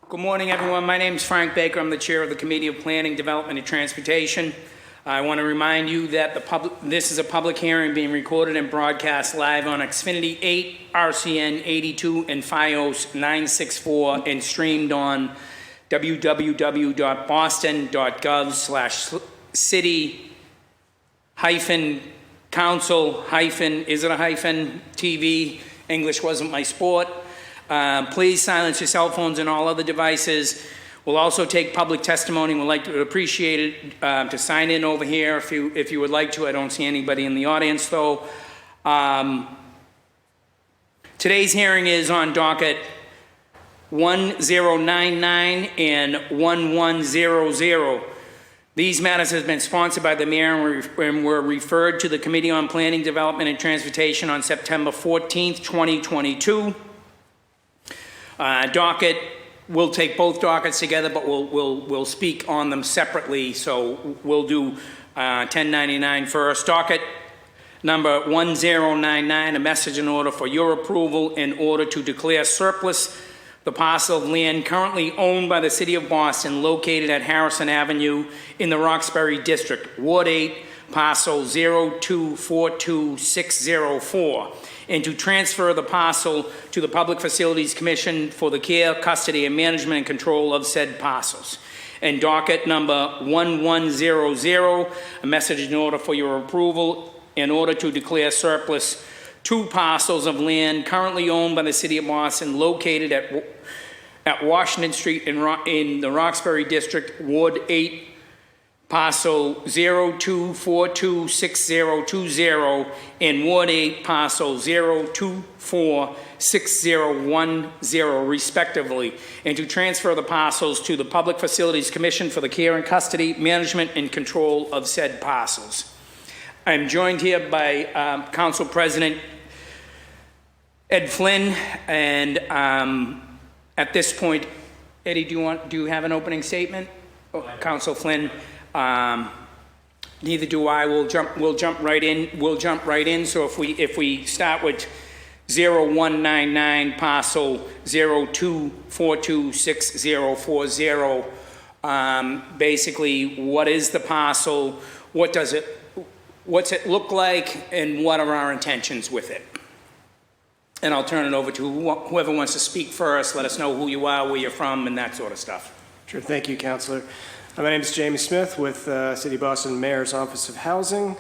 Good morning, everyone. My name is Frank Baker. I'm the chair of the Committee of Planning, Development, and Transportation. I want to remind you that this is a public hearing being recorded and broadcast live on Xfinity 8, RCN 82, and FiOS 964, and streamed on www.boston.gov/city-council-TV. English wasn't my sport. Please silence your cell phones and all other devices. We'll also take public testimony. We'd like to appreciate it to sign in over here if you would like to. I don't see anybody in the audience, though. Today's hearing is on docket 1099 and 1100. These matters have been sponsored by the mayor and were referred to the Committee on Planning, Development, and Transportation on September 14th, 2022. Docket, we'll take both dockets together, but we'll speak on them separately. So we'll do 1099 first. Docket number 1099, a message in order for your approval in order to declare surplus the parcel of land currently owned by the City of Boston located at Harrison Avenue in the Roxbury District, Ward 8, parcel 0242604. And to transfer the parcel to the Public Facilities Commission for the care, custody, and management and control of said parcels. And docket number 1100, a message in order for your approval in order to declare surplus two parcels of land currently owned by the City of Boston located at Washington Street in the Roxbury District, Ward 8, parcel 02426020, and Ward 8, parcel 0246010, respectively, and to transfer the parcels to the Public Facilities Commission for the care and custody, management, and control of said parcels. I'm joined here by Council President Ed Flynn, and at this point, Eddie, do you have an opening statement? Oh, Council Flynn. Neither do I. We'll jump right in. So if we start with 0199 parcel 02426040, basically, what is the parcel? What's it look like, and what are our intentions with it? And I'll turn it over to whoever wants to speak first. Let us know who you are, where you're from, and that sort of stuff. Sure. Thank you, Councilor. My name is Jamie Smith with City of Boston Mayor's Office of Housing.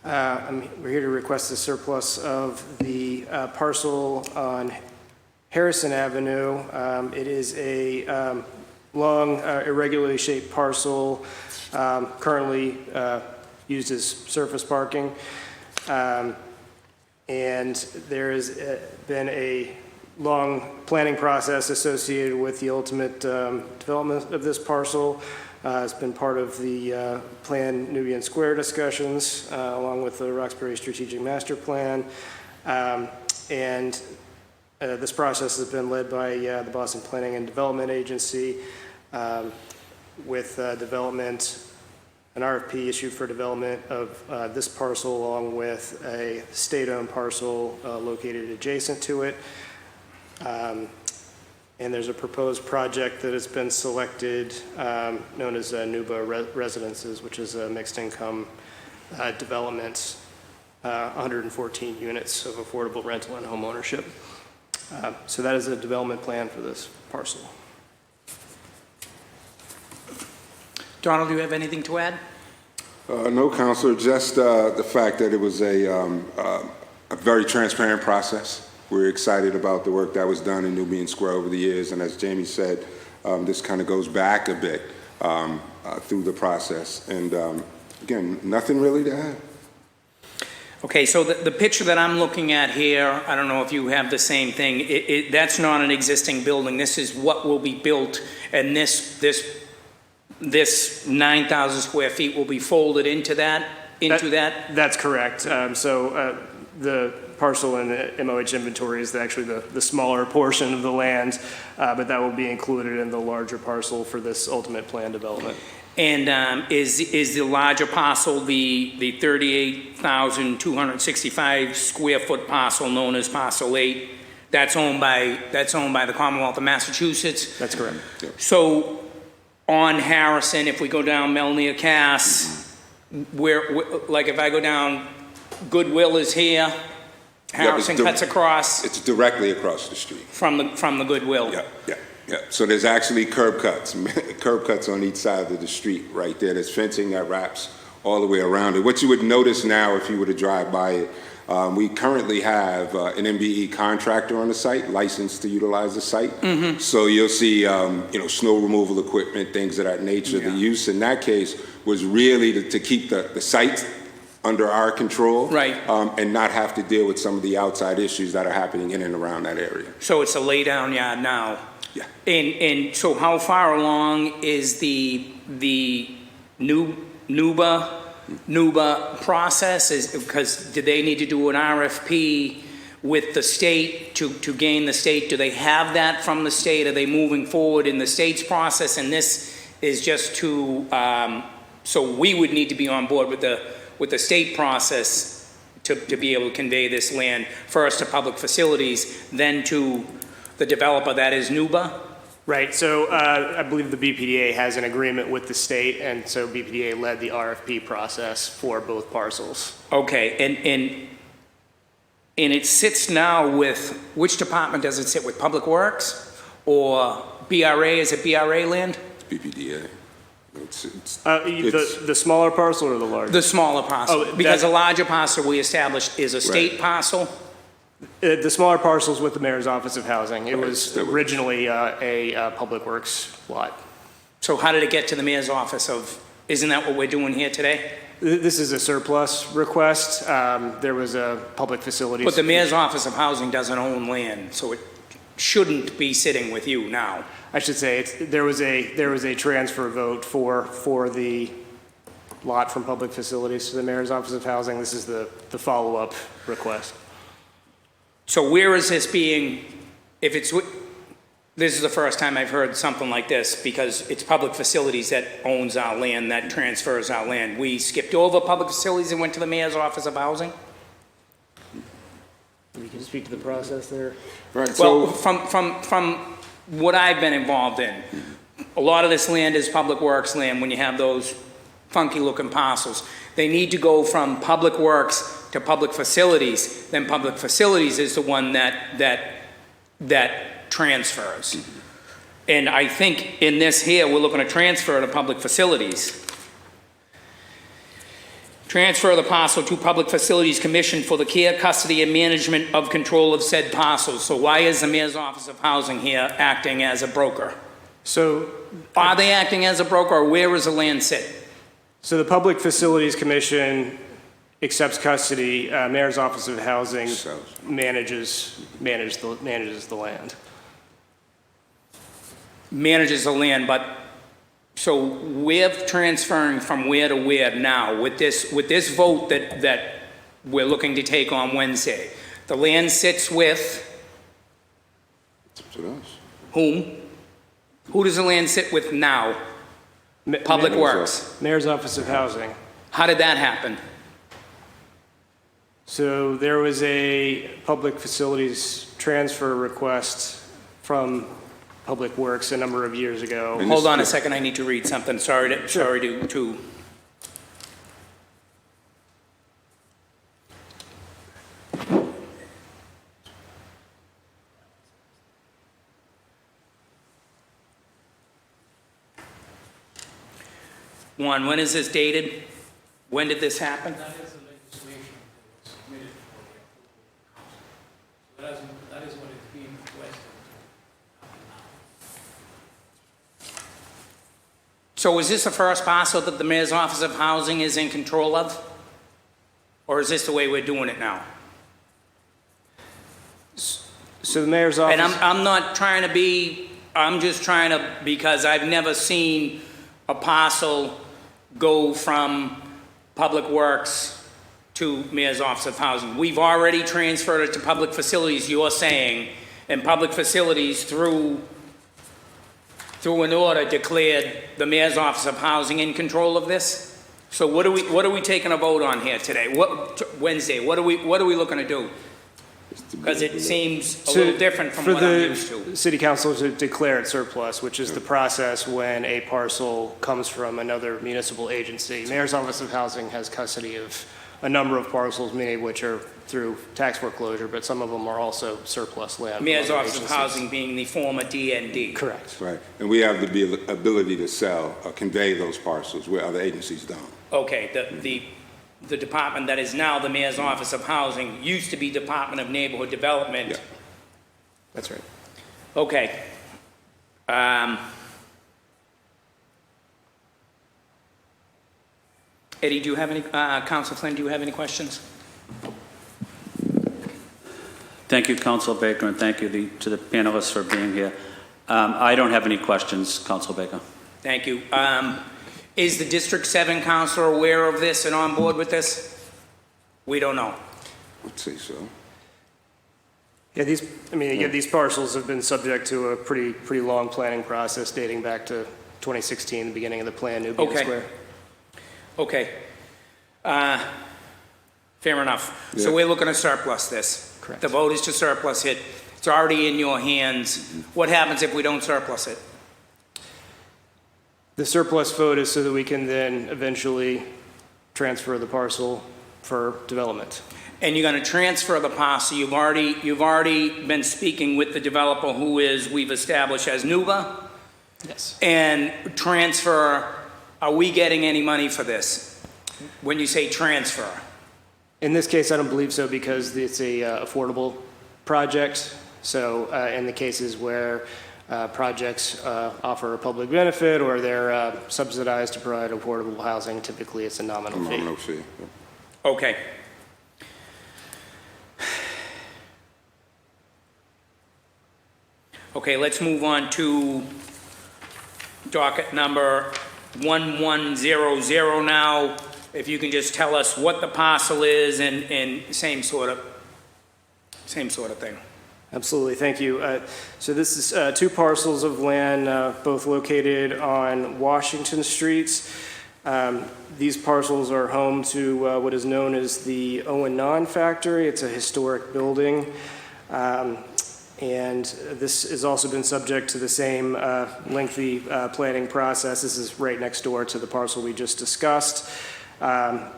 We're here to request the surplus of the parcel on Harrison Avenue. It is a long, irregularly shaped parcel, currently used as surface parking. And there has been a long planning process associated with the ultimate development of this parcel. It's been part of the Plan Nubian Square discussions, along with the Roxbury Strategic Master Plan. This process has been led by the Boston Planning and Development Agency, with an RFP issued for development of this parcel, along with a state-owned parcel located adjacent to it. And there's a proposed project that has been selected known as Nuba Residences, which is a mixed income development, 114 units of affordable rental and home ownership. So that is a development plan for this parcel. Donald, do you have anything to add? No, Councilor, just the fact that it was a very transparent process. We're excited about the work that was done in Nubian Square over the years, and as Jamie said, this kind of goes back a bit through the process. And again, nothing really to add. Okay, so the picture that I'm looking at here, I don't know if you have the same thing. That's not an existing building. This is what will be built, and this 9,000 square feet will be folded into that. That's correct. The parcel in the MOH inventory is actually the smaller portion of the land, but that will be included in the larger parcel for this ultimate plan development. And is the larger parcel the 38,265 square foot parcel known as parcel 8, That's owned by the Commonwealth of Massachusetts. That's correct. So on Harrison, if we go down Melnea Cass, like if I go down, Goodwill is here, Harrison cuts across It's directly across the street. from the Goodwill. Yeah. So there's actually curb cuts on each side of the street right there. There's fencing that wraps all the way around it. What you would notice now if you were to drive by it, we currently have an MBE contractor on the site, licensed to utilize the site. So you'll see, snow removal equipment, things of that nature. Yeah. The use in that case was really to keep the site under our control. Right. And not have to deal with some of the outside issues that are happening in and around that area. So it's a lay-down yard now. Yeah. And so how far along is the NUBA process? Because do they need to do an RFP with the state to gain the state? Do they have that from the state? Are they moving forward in the state's process? And this is just so we would need to be on board with the state process to be able to convey this land first to public facilities, then to the developer, that is NUBA? Right, so I believe the BPDA has an agreement with the state, and so BPDA led the RFP process for both parcels. Okay, and it sits now with, which department does it sit with? Public Works or BRA? Is it BRA land? It's BPDA. The smaller parcel or the larger? The smaller parcel. Oh, Because a larger parcel we established is a state parcel? The smaller parcel's with the Mayor's Office of Housing. It was originally a Public Works lot. So how did it get to the mayor's office isn't that what we're doing here today? This is a surplus request. There was a public facilities. But the mayor's office of housing doesn't own land, so it shouldn't be sitting with you now. I should say, there was a transfer vote for the lot from public facilities to the Mayor's Office of Housing. This is the follow-up request. So where is this being, this is the first time I've heard something like this, because it's public facilities that owns our land, that transfers our land. We skipped over public facilities and went to the mayor's office of housing? You can speak to the process there. Right. Well, So from what I've been involved in, a lot of this land is public works land when you have those funky looking parcels. They need to go from public works to public facilities, then public facilities is the one that transfers. And I think in this here, we're looking to transfer to public facilities. Transfer the parcel to Public Facilities Commission for the care, custody, and management of control of said parcels. So why is the Mayor's Office of Housing here acting as a broker? So, Are they acting as a broker, or where is the land sit? so the Public Facilities Commission accepts custody. Mayor's Office of Housing manages the land. Manages the land, but, so we're transferring from where to where now with this vote that we're looking to take on Wednesday? The land sits with it's up to us. whom? Who does the land sit with now? Public Works. Mayor's Office of Housing. How did that happen? So there was a public facilities transfer request from Public Works a number of years ago. And Hold this- on a second, I need to read something. Sorry to. Juan, when is this dated? When did this happen? That is the legislation that was submitted for the approval of the council. So that is what is being requested up to now. So is this the first parcel that the Mayor's Office of Housing is in control of? Or is this the way we're doing it now? So the Mayor's Office. And I'm not trying to be, I'm just trying to, because I've never seen a parcel go from Public Works to Mayor's Office of Housing. We've already transferred it to Public Facilities, you're saying, and Public Facilities through an order declared the Mayor's Office of Housing in control of this? So what are we taking a vote on here today? Wednesday, what are we looking to do? Because it seems a little different from what I'm used to. For the city council to declare it surplus, which is the process when a parcel comes from another municipal agency. Mayor's Office of Housing has custody of a number of parcels, many of which are through tax foreclosure, but some of them are also surplus land. from Mayor's other Office of agencies. Housing being the former DND. Correct. Right, and we have the ability to sell or convey those parcels where other agencies don't. Okay, the department that is now the Mayor's Office of Housing used to be Department of Neighborhood Development. Yeah. That's right. Okay. Eddie, do you have any, Council Flynn, do you have any questions? Thank you, Council Baker, and thank you to the panelists for being here. I don't have any questions, Council Baker. Thank you. Is the District 7 councilor aware of this and on board with this? We don't know. I'd say so. Yeah, these parcels have been subject to a pretty long planning process dating back to 2016, the beginning of the plan, Nubian Okay. Square. Okay. Fair enough. So Yeah. we're looking to surplus this. Correct. The vote is to surplus it. It's already in your hands. What happens if we don't surplus it? The surplus vote is so that we can then eventually transfer the parcel for development. And you're going to transfer the parcel. You've already been speaking with the developer who we've established as Nuba. Yes. And transfer, are we getting any money for this? When you say transfer? In this case, I don't believe so because it's a affordable project. So in the cases where projects offer a public benefit or they're subsidized to provide affordable housing, typically it's a nominal fee. Nominal fee. Okay. Okay, let's move on to docket number 1100 now. If you can just tell us what the parcel is and same sort of thing. Absolutely, thank you. So this is two parcels of land, both located on Washington Streets. These parcels are home to what is known as the Owen Factory. It's a historic building. And this has also been subject to the same lengthy planning process. This is right next door to the parcel we just discussed,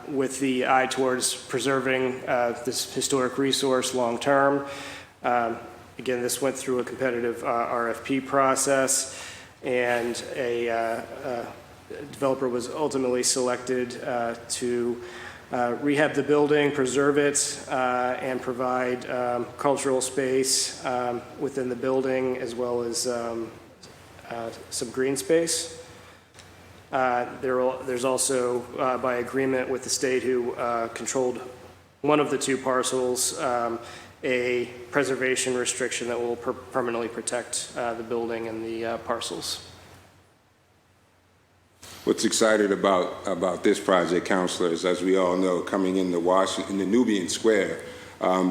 with the eye towards preserving this historic resource long-term. Again, this went through a competitive RFP process, and a developer was ultimately selected to rehab the building, preserve it, and provide cultural space within the building, as well as some green space. There's also, by agreement with the state who controlled one of the two parcels, a preservation restriction that will permanently protect the building and the parcels. What's exciting about this project, councilors, as we all know, coming into Washington, the Nubian Square,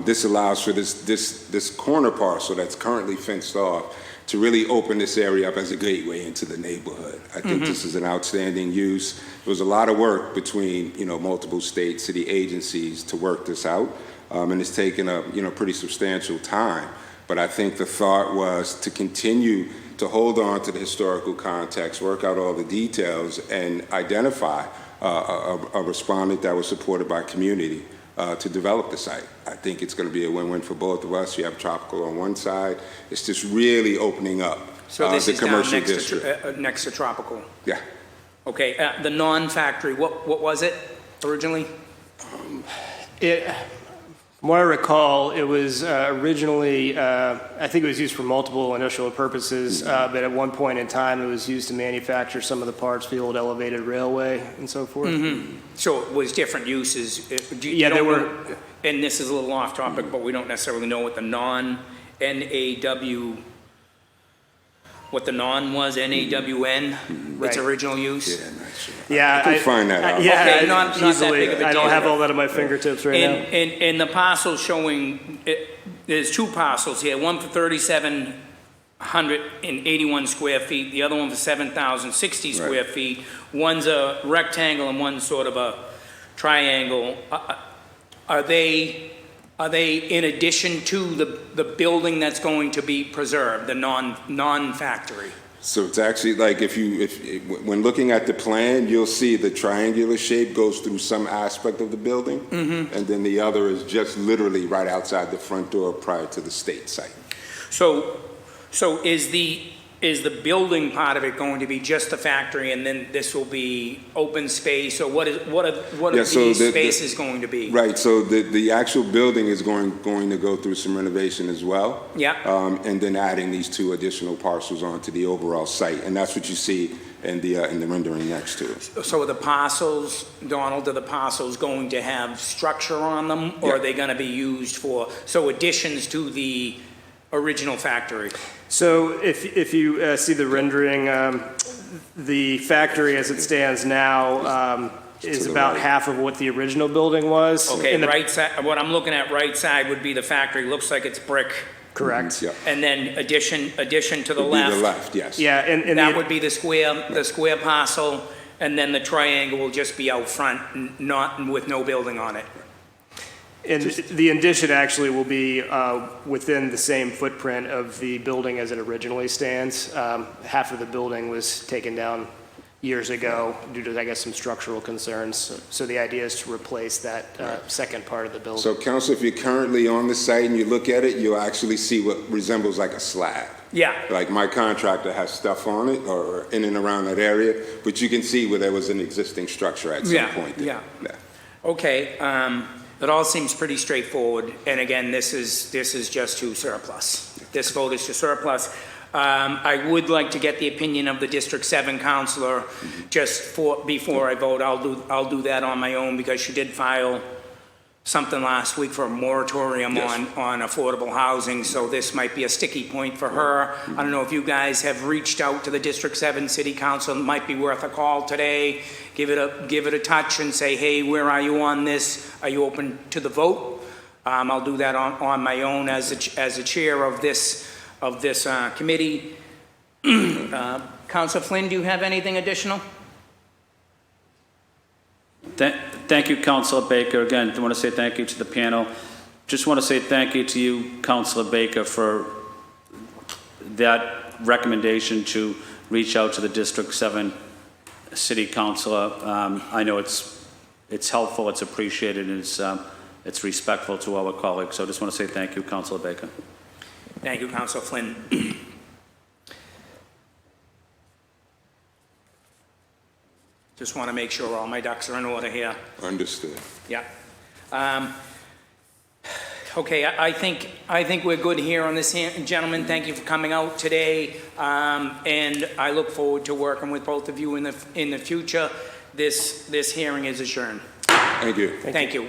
this allows for this corner parcel that's currently fenced off to really open this area up as a gateway into the neighborhood. I think this is an outstanding use. There was a lot of work between multiple state, city agencies to work this out, and it's taken a pretty substantial time. But I think the thought was to continue to hold on to the historical context, work out all the details, and identify a respondent that was supported by community to develop the site. I think it's going to be a win-win for both of us. You have tropical on one side. It's just really opening up So this the is down commercial district. next to Tropical. Yeah. Okay, the non-factory, what was it originally? From what I recall, it was originally, I think it was used for multiple industrial purposes, but at one point in time, it was used to manufacture some of the parts for the old elevated railway and so forth. So it was different uses. Yeah, there were. And this is a little off topic, but we don't necessarily know what the non-NAW, what the non was, NAWN, its Right. original use? Yeah, not sure. Yeah, I can find that out. Yeah, Okay, not that easily. big of a I don't deal. have all that at my fingertips right now. And the parcel showing, there's two parcels here, one for 3,781 square feet, the other one for 7,060 square Right. feet. One's a rectangle and one's sort of a triangle. Are they Are they in addition to the building that's going to be preserved, the non-factory? So it's actually like when looking at the plan, you'll see the triangular shape goes through some aspect of the building, and then the other is just literally right outside the front door prior to the state site. So is the building part of it going to be just the factory, and then this will be open space, or what are Yeah, so these spaces going to be? Right, so the actual building is going to go through some renovation as well. Yeah. And then adding these 2 additional parcels onto the overall site, and that's what you see in the rendering next to it. So are the parcels, Donald, are the parcels going to have structure on them, or Yeah. are they going to be used for, additions to the original factory? So if you see the rendering, the factory as it stands now is the about right. half of what the original building was. Okay, In the- right side, what I'm looking at, right side would be the factory, looks like it's brick, Correct. Yeah. and then addition to the Would be left. the left, yes. Yeah, and That would be the square parcel, and then the triangle will just be out front, not, with no building on it. And the addition actually will be within the same footprint of the building as it originally stands. Half of the building was taken down years ago due to, I guess, some structural concerns. So the idea is to replace that second part of the building. So, Council, if you're currently on the site and you look at it, you'll actually see what resembles like a slab. Yeah. Like my contractor has stuff on it or in and around that area, but you can see where there was an existing structure at some Yeah, point there. yeah. Okay, it all seems pretty straightforward, and again, this is just to surplus. This vote is to surplus. I would like to get the opinion of the District 7 counselor before I vote. I'll do that on my own, because she did file something last week for a moratorium Yes. on affordable housing, so this might be a sticky point for her. I don't know if you guys have reached out to the District 7 City Council. It might be worth a call today. Give it a touch and say, hey, where are you on this? Are you open to the vote? I'll do that on my own as a chair of this committee. Councilor Flynn, do you have anything additional? Thank you, Councilor Baker. Again, I want to say thank you to the panel. Just want to say thank you to you, Councilor Baker, for that recommendation to reach out to the District 7 City Councilor. I know it's helpful, it's appreciated, and it's respectful to our colleagues. So I just want to say thank you, Councilor Baker. Thank you, Councilor Flynn. Just want to make sure all my ducks are in order here. Understood. Yeah. Okay, I think we're good here on this, gentlemen. Thank you for coming out today, and I look forward to working with both of you in the future. This hearing is adjourned. Thank you. Thank you.